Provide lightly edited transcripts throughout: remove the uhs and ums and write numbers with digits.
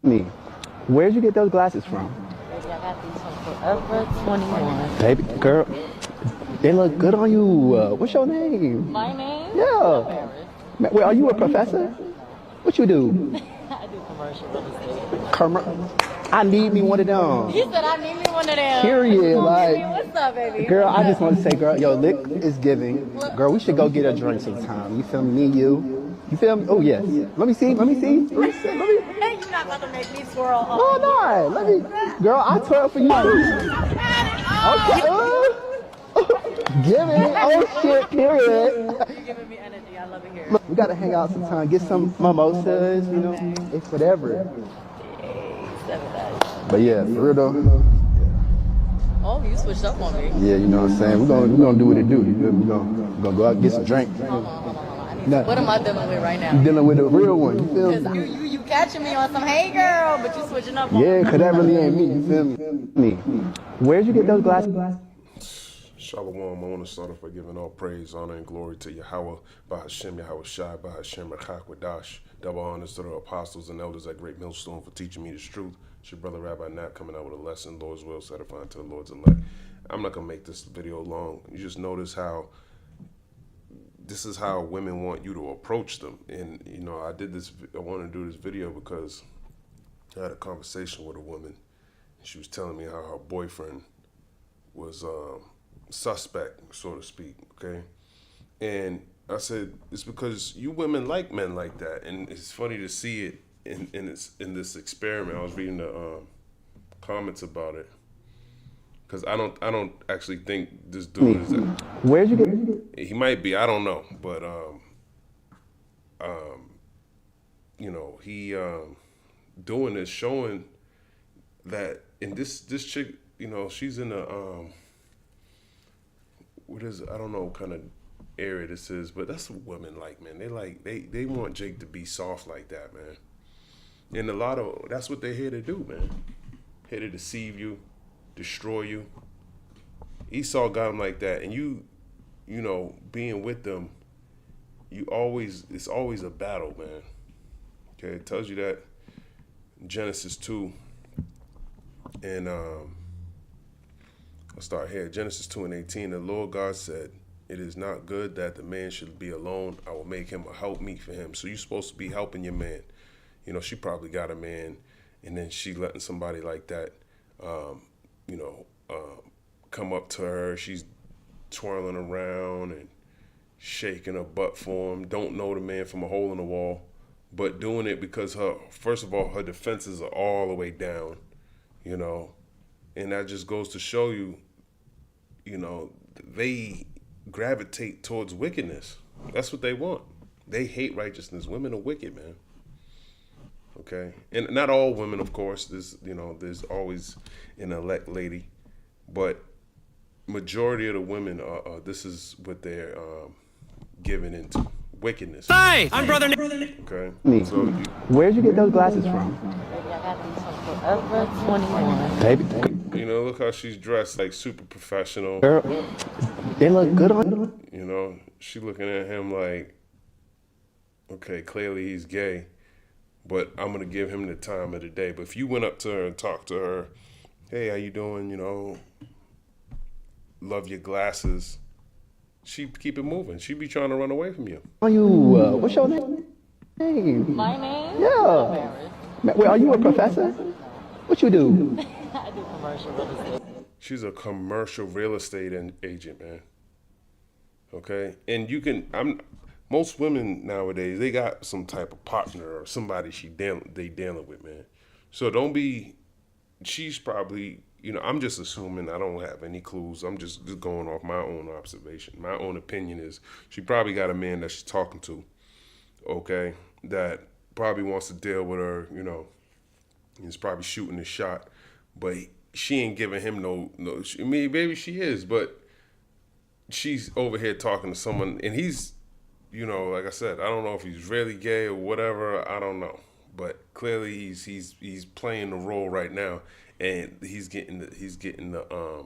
Me. Where'd you get those glasses from? Baby, I got these from Forever 21. Baby, girl, they look good on you. What's your name? My name? Yeah. Wait, are you a professor? What you do? I do commercial real estate. I need me one of them. He said I need me one of them. Period. Like, what's up, baby? girl, I just want to say, girl, yo, lick is giving. Girl, we should go get a drink sometime. You feel me? Me, you. You feel me? Oh, yes. Let me see. Let me see. Let me see. You're not about to make me swirl. Oh, no. Let me. Girl, I twirl for you. Okay. Give it. Oh, shit. Period. You're giving me energy. I love it here. Look, we got to hang out sometime. Get some mimosas, you know. It's whatever. But yeah, for real though. Oh, you switched up on me. Yeah, you know what I'm saying? We're gonna do what it do. We're gonna go out and get some drink. Hold on. What am I dealing with right now? You dealing with a real one, you feel me? You catching me on some hey girl, but you switching up on Yeah, cause that really ain't me, you feel me? Where'd you get those glasses? Shalom, I want to start off by giving all praise, honor, and glory to Yahweh, Bahashem, Yahweh Shai, Bahashem, Wckd. Double honors to the apostles and elders at Great Millstone for teaching me this truth. It's your brother Rabbi Nat coming out with a lesson, Lord's will, satisfying to the Lord's elect. I'm not going to make this video long. You just notice how this is how women want you to approach them. And, you know, I wanted to do this video because I had a conversation with a woman, and she was telling me how her boyfriend was suspect, so to speak, okay? And I said, it's because you women like men like that. And it's funny to see it in this experiment. I was reading the comments about it. Because I don't actually think this dude is Where'd you get it? He might be, I don't know. But, you know, he doing this, showing that, and this chick, you know, she's in a, I don't know what kind of area this is, but that's what women like, man. They want Jake to be soft like that, man. And that's what they're here to do, man. Here to deceive you, destroy you. Esau got him like that, and you know, being with them, it's always a battle, man. Okay, it tells you that in Genesis 2, and I'll start here. Genesis 2:18, the Lord God said, "It is not good that the man should be alone. I will make him a helpmeet for him." So you're supposed to be helping your man. You know, she probably got a man, and then she letting somebody like that, come up to her. She's twirling around and shaking her butt for him. Don't know the man from a hole in the wall, but doing it because first of all, her defenses are all the way down, you know, and that just goes to show you, you know, they gravitate towards wickedness. That's what they want. They hate righteousness. Women are wicked, man. Okay, and not all women, of course. There's always an elect lady, but majority of the women this is what they're giving into, wickedness. Hi, I'm Brother Nick. Okay, so Where'd you get those glasses from? Baby, I got these from Forever 21. Baby, you know, look how she's dressed, like super professional. girl, they look good on you. You know, she looking at him like, okay, clearly he's gay, but I'm gonna give him the time of the day. But if you went up to her and talked to her, hey, how you doing? You know, love your glasses. She'd keep it moving. She'd be trying to run away from you. Are you? What's your name? My name? Yeah. Wait, are you a professor? What you do? I do commercial real estate. She's a commercial real estate agent, man. Okay, and most women nowadays, they got some type of partner or somebody they dealing with, man. So don't be. She's probably, you know, I'm just assuming. I don't have any clues. I'm just going off my own observation. My own opinion is she probably got a man that she's talking to, okay, that probably wants to deal with her, you know. He's probably shooting a shot, but she ain't giving him no. I mean, maybe she is, but she's over here talking to someone, and he's, you know, like I said, I don't know if he's really gay or whatever. I don't know, but clearly he's playing the role right now, and he's getting the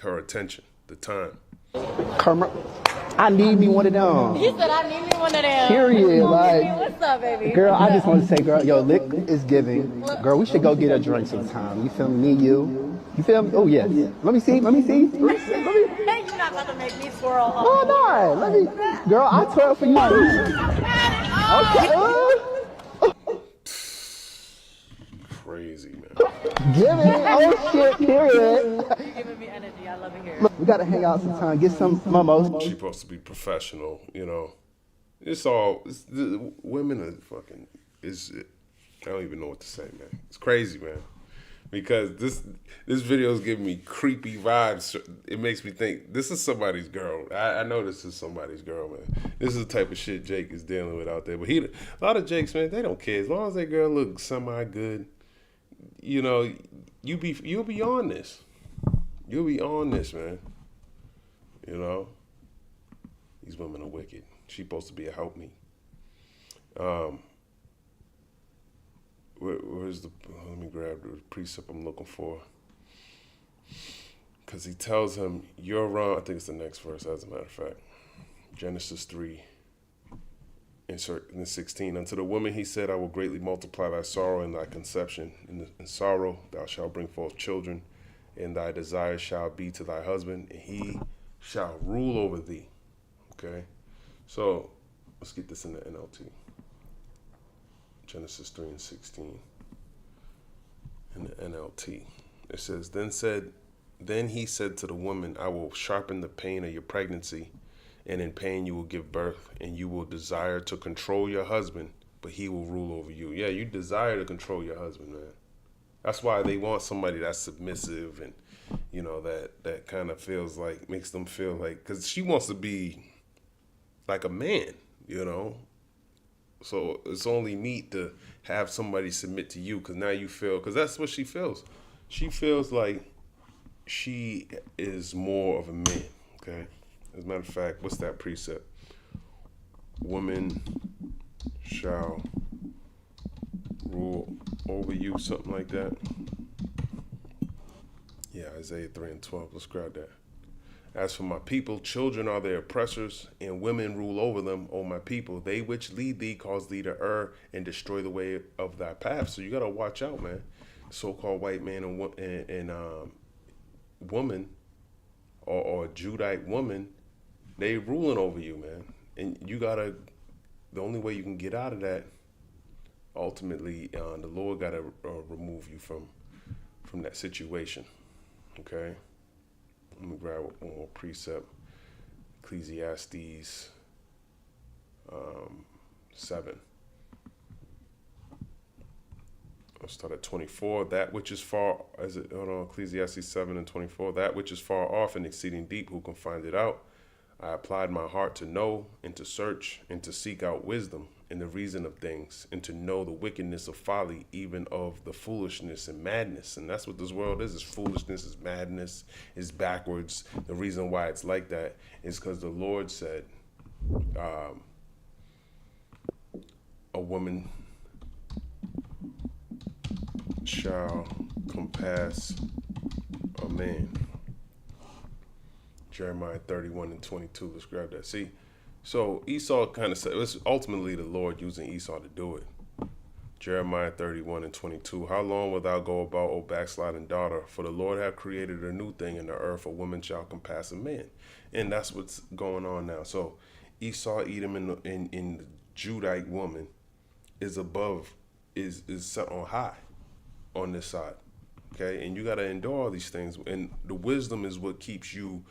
her attention, the time. I need me one of them. He said I need me one of them. Period. Like, what's up, baby? girl, I just want to say, girl, yo, Lick is giving. Girl, we should go get a drink sometime. You feel me? You feel me? Oh, yes. Let me see. You're not about to make me swirl. Oh, no. Let me. Girl, I twirl for you too. Okay. Crazy, man. Giving. Oh, shit. Period. You're giving me energy. I love it here. We got to hang out sometime. Get some momos. She's supposed to be professional, you know. The women are fucking. I don't even know what to say, man. It's crazy, man. Because this video is giving me creepy vibes. It makes me think this is somebody's girl. I know this is somebody's girl, man. This is the type of shit Jake is dealing with out there. But a lot of Jakes, man, they don't care. As long as that girl looks semi good, you know, you'll be on this. You'll be on this, man. You know, these women are wicked. She's supposed to be a help me. Where's let me grab the precept I'm looking for. Because he tells him, you're wrong. I think it's the next verse, as a matter of fact. Genesis 3, insert in 16. Unto the woman he said, I will greatly multiply thy sorrow and thy conception. In sorrow thou shalt bring forth children, and thy desire shall be to thy husband, and he shall rule over thee. Okay? So, let's get this in the NLT. Genesis 3 and 16 in the NLT. It says, Then he said to the woman, I will sharpen the pain of your pregnancy, and in pain you will give birth, and you will desire to control your husband, but he will rule over you. Yeah, you desire to control your husband, man. That's why they want somebody that's submissive and, you know, that kind of makes them feel like, because she wants to be like a man, you know. So it's only neat to have somebody submit to you, because now you feel, because that's what she feels. She feels like she is more of a man, okay? As a matter of fact, what's that precept? Woman shall rule over you, something like that. Yeah, Isaiah 3 and 12, let's grab that. As for my people, children are their oppressors, and women rule over them, O my people. They which lead thee cause thee to err and destroy the way of thy path. So you got to watch out, man. So-called white man and woman or Judite woman, they ruling over you, man. And you got to, the only way you can get out of that, ultimately, the Lord got to remove you from that situation, okay? Let me grab one more precept. Ecclesiastes 7. I'll start at 24. That which is far, Ecclesiastes 7 and 24. That which is far off and exceeding deep, who can find it out? I applied my heart to know and to search and to seek out wisdom and the reason of things, and to know the wickedness of folly, even of the foolishness and madness. And that's what this world is. It's foolishness, it's madness, it's backwards. The reason why it's like that is because the Lord said, a woman shall compass a man. Jeremiah 31 and 22. Let's grab that. See, so Esau kind of said, it was ultimately the Lord using Esau to do it. Jeremiah 31 and 22. How long wilt thou go about, O backsliding daughter? For the Lord hath created a new thing in the earth. A woman shall compass a man. And that's what's going on now. So Esau, Edom, and the Judite woman is above, is set on high on this side. Okay, and you got to endure all these things. And the wisdom is what keeps you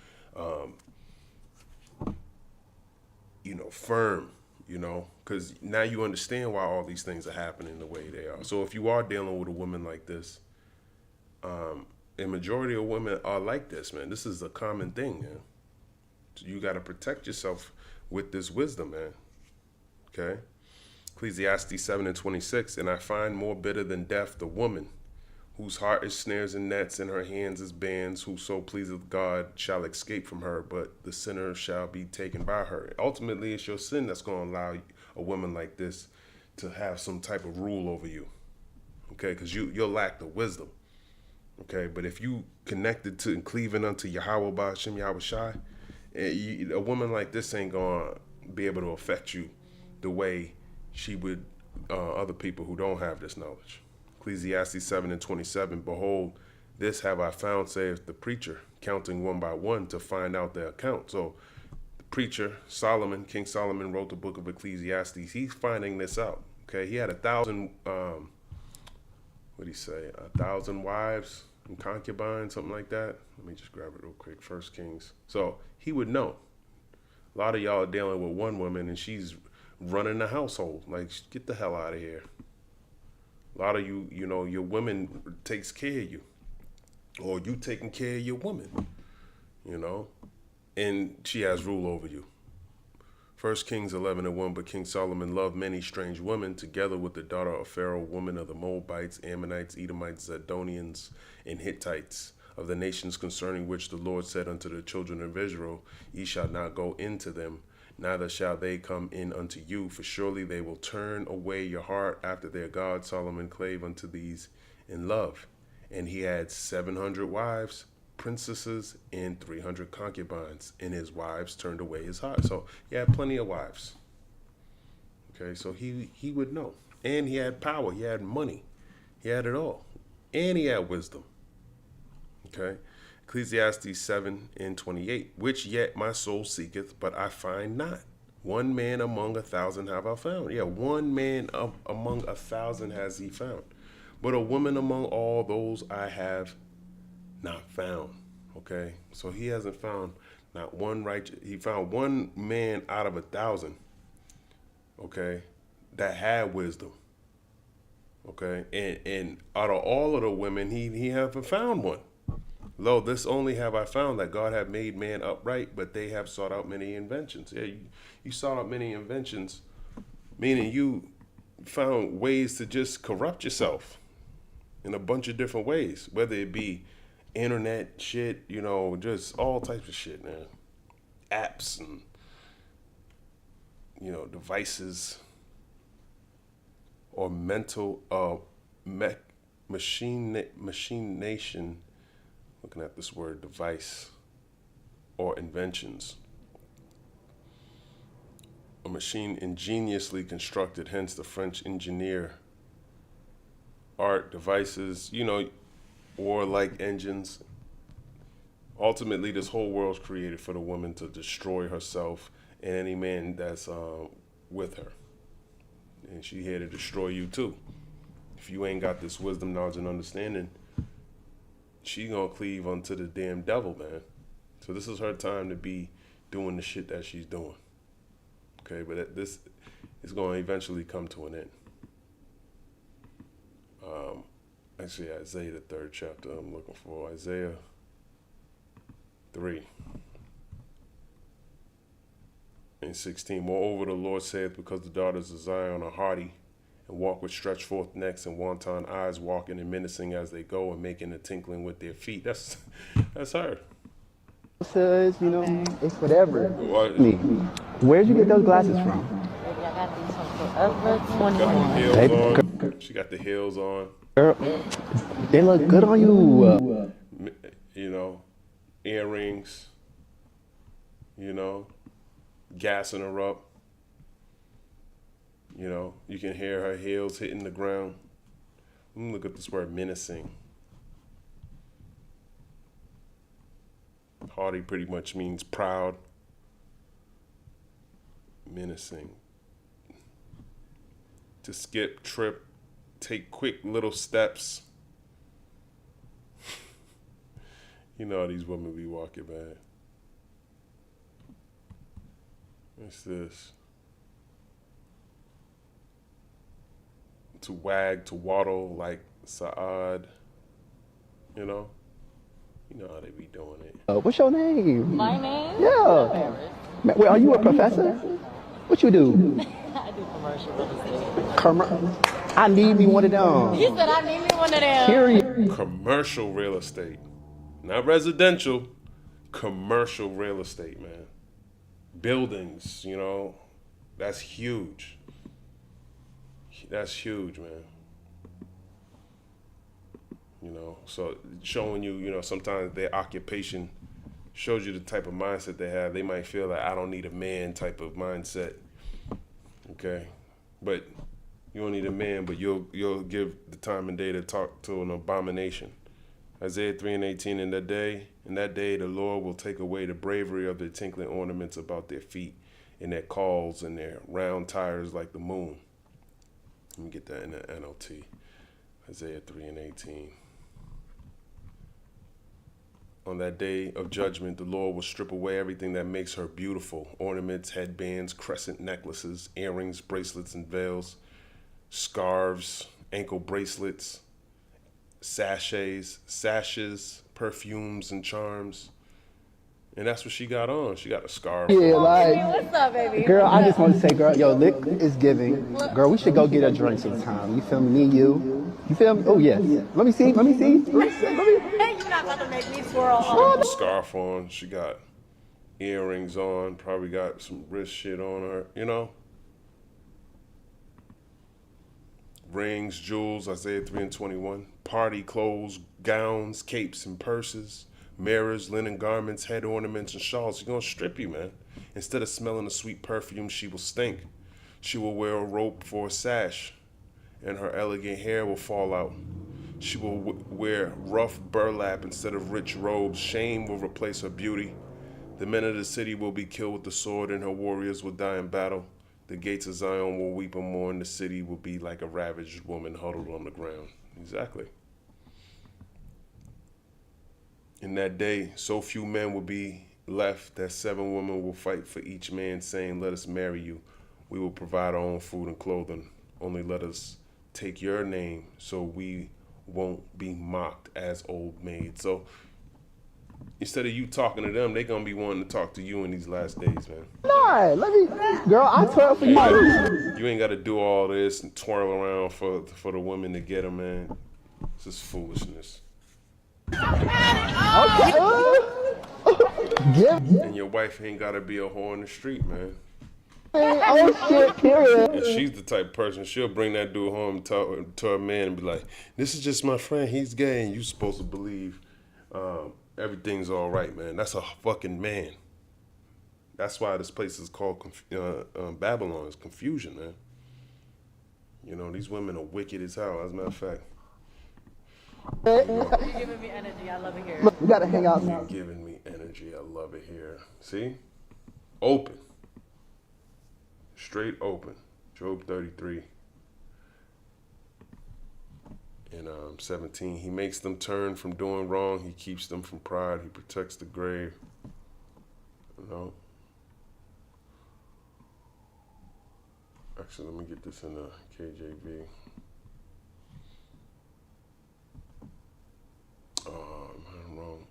firm, because now you understand why all these things are happening the way they are. So if you are dealing with a woman like this, a majority of women are like this, man. This is a common thing, man. So you got to protect yourself with this wisdom, man. Okay? Ecclesiastes 7 and 26, and I find more bitter than death the woman, whose heart is snares and nets, and her hands is bands. Whoso pleaseth God shall escape from her, but the sinner shall be taken by her. Ultimately, it's your sin that's going to allow a woman like this to have some type of rule over you, okay? Because you'll lack the wisdom, okay? But if you connected to and cleaving unto Yahweh Ba'ashem Yahweh Shai, A woman like this ain't gonna be able to affect you the way she would other people who don't have this knowledge. Ecclesiastes 7:27, behold, this have I found, saith the preacher, counting one by one to find out their account. So the preacher, Solomon, King Solomon wrote the book of Ecclesiastes. He's finding this out. Okay, he had 1,000, what did he say, 1,000 wives and concubines, something like that. Let me just grab it real quick, First Kings. So he would know. A lot of y'all are dealing with one woman and she's running the household. Like, get the hell out of here. A lot of you, your woman takes care of you. Or you taking care of your woman, and she has rule over you. 1 Kings 11:1, but King Solomon loved many strange women, together with the daughter of Pharaoh, women of the Moabites, Ammonites, Edomites, Zidonians, and Hittites, of the nations concerning which the Lord said unto the children of Israel, ye shall not go into them, neither shall they come in unto you, for surely they will turn away your heart after their God. Solomon clave unto these in love. And he had 700 wives, princesses, and 300 concubines, and his wives turned away his heart. So he had plenty of wives. Okay, so he would know. And he had power, he had money, he had it all. And he had wisdom. Okay, Ecclesiastes 7:28, which yet my soul seeketh, but I find not. One man among 1,000 have I found. Yeah, one man among 1,000 has he found. But a woman among all those I have not found. Okay, so he hasn't found not one righteous. He found one man out of 1,000. Okay, that had wisdom. Okay, and out of all of the women, he haven't found one. Lo, this only have I found, that God have made man upright, but they have sought out many inventions. Yeah, you sought out many inventions, meaning you found ways to just corrupt yourself in a bunch of different ways, whether it be internet shit, just all types of shit, man. Apps and, devices, or mental machination, looking at this word, device, or inventions. A machine ingeniously constructed, hence the French engineer. Art, devices, warlike engines. Ultimately, this whole world's created for the woman to destroy herself and any man that's with her. And she here to destroy you too. If you ain't got this wisdom, knowledge, and understanding, she gonna cleave unto the damn devil, man. So this is her time to be doing the shit that she's doing. Okay, but this is gonna eventually come to an end. Actually, Isaiah, the 3rd chapter I'm looking for. Isaiah 3:16. Moreover, the Lord saith, because the daughters of Zion are haughty, and walk with stretched forth necks and wanton eyes, walking and menacing as they go, and making a tinkling with their feet. That's her. Says, it's whatever. Well, Where'd you get those glasses from? Baby, I got these from Forever got the 21. heels on. She got the heels on. Girl, they look good on you. Earrings. Gassing her up. You can hear her heels hitting the ground. Look at this word, menacing. Haughty pretty much means proud. Menacing. To skip, trip, take quick little steps. You know how these women be walking, man. What's this? To wag, to waddle like Saad. You know how they be doing it. What's your name? My name? Yeah. Wait, are you a professor? What you do? I do commercial real estate. I need me one of them. He said I need me one of them. Period. Commercial real estate. Not residential. Commercial real estate, man. Buildings, that's huge. That's huge, man. So showing you, sometimes their occupation shows you the type of mindset they have. They might feel like I don't need a man type of mindset. Okay, but you don't need a man, but you'll give the time and day to talk to an abomination. Isaiah 3:18, in that day the Lord will take away the bravery of their tinkling ornaments about their feet, and their calls and their round tires like the moon. Let me get that in the NLT. Isaiah 3:18. On that day of judgment, the Lord will strip away everything that makes her beautiful. Ornaments, headbands, crescent necklaces, earrings, bracelets, and veils, scarves, ankle bracelets, sashes, perfumes, and charms. And that's what she got on. She got a scarf. Yeah, like, What's up, baby? girl, I just want to say, girl, yo, Lick is giving. Girl, we should go get a drink sometime. You feel me? Me, you. You feel me? Oh, yes. Let me see. You're not about to make me swirl. She got a scarf on. She got earrings on. Probably got some wrist shit on her, you know? Rings, jewels, Isaiah 3:21. Party clothes, gowns, capes, and purses. Mirrors, linen garments, head ornaments, and shawls. She's gonna strip you, man. Instead of smelling a sweet perfume, she will stink. She will wear a rope for a sash, and her elegant hair will fall out. She will wear rough burlap instead of rich robes. Shame will replace her beauty. The men of the city will be killed with the sword, and her warriors will die in battle. The gates of Zion will weep and mourn. The city will be like a ravaged woman huddled on the ground. Exactly. In that day, so few men will be left that 7 women will fight for each man, saying, "Let us marry you. We will provide our own food and clothing. Only let us take your name so we won't be mocked as old maids." So instead of you talking to them, they're going to be wanting to talk to you in these last days, man. Nah, girl, I twirl for you. You ain't got to do all this and twirl around for the women to get them, man. It's just foolishness. Okay. And your wife ain't got to be a whore in the street, man. Oh, shit, period. And she's the type of person, she'll bring that dude home and talk to her man and be like, "This is just my friend, he's gay," and you supposed to believe everything's all right, man. That's a fucking man. That's why this place is called Babylon. It's confusion, man. You know, these women are wicked as hell, as a matter of fact. You're giving me energy. I love it here. We gotta hang out. You're giving me energy. I love it here. See? Open. Straight open. Job 33 and 17. He makes them turn from doing wrong. He keeps them from pride. He protects the grave. You know? Actually, let me get this in the KJV. I'm wrong.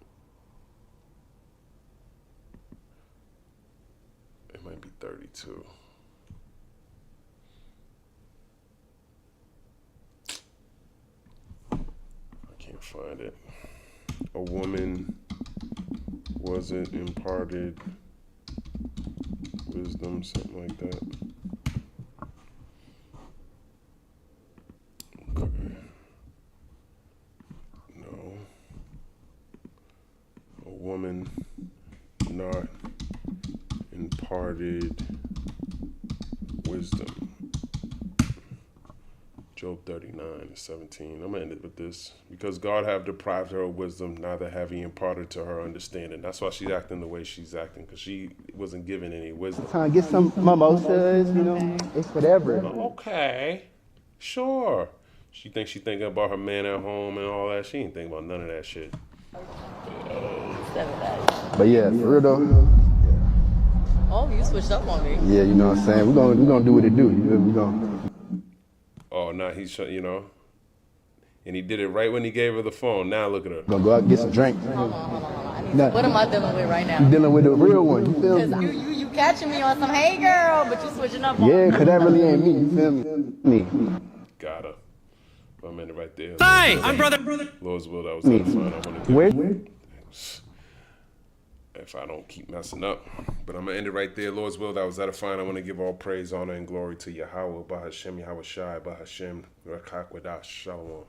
It might be 32. I can't find it. A woman wasn't imparted wisdom, something like that. Okay. No. A woman not imparted wisdom. Job 39:17. I'm gonna end it with this. Because God have deprived her of wisdom, neither have he imparted to her understanding. That's why she's acting the way she's acting, because she wasn't given any wisdom. Time to get some mimosas, you know. It's whatever. Okay, sure. She thinks she thinking about her man at home and all that. She ain't thinking about none of that shit. But yeah, for real though. Oh, you switched up on me. Yeah, you know what I'm saying. We're gonna do what it do. We gonna. Oh, now he's, you know, and he did it right when he gave her the phone. Now look at her. Gonna go out and get some drink. Hold on. What am I dealing with right now? You dealing with the real one. You feel Because me? you catching me on some hey girl, but you switching up on Yeah, cause that really ain't me. You feel me? Got her. I'm in it right there. Hi, I'm brother. Lord's will, that was edifying. I want to give Where? if I don't keep messing up. But I'm going to end it right there. Lord's will, that was edifying. I want to give all praise, honor, and glory to Yahweh, Bahashem, Yahweh Shai, Bahashem, Wckd, Shalom.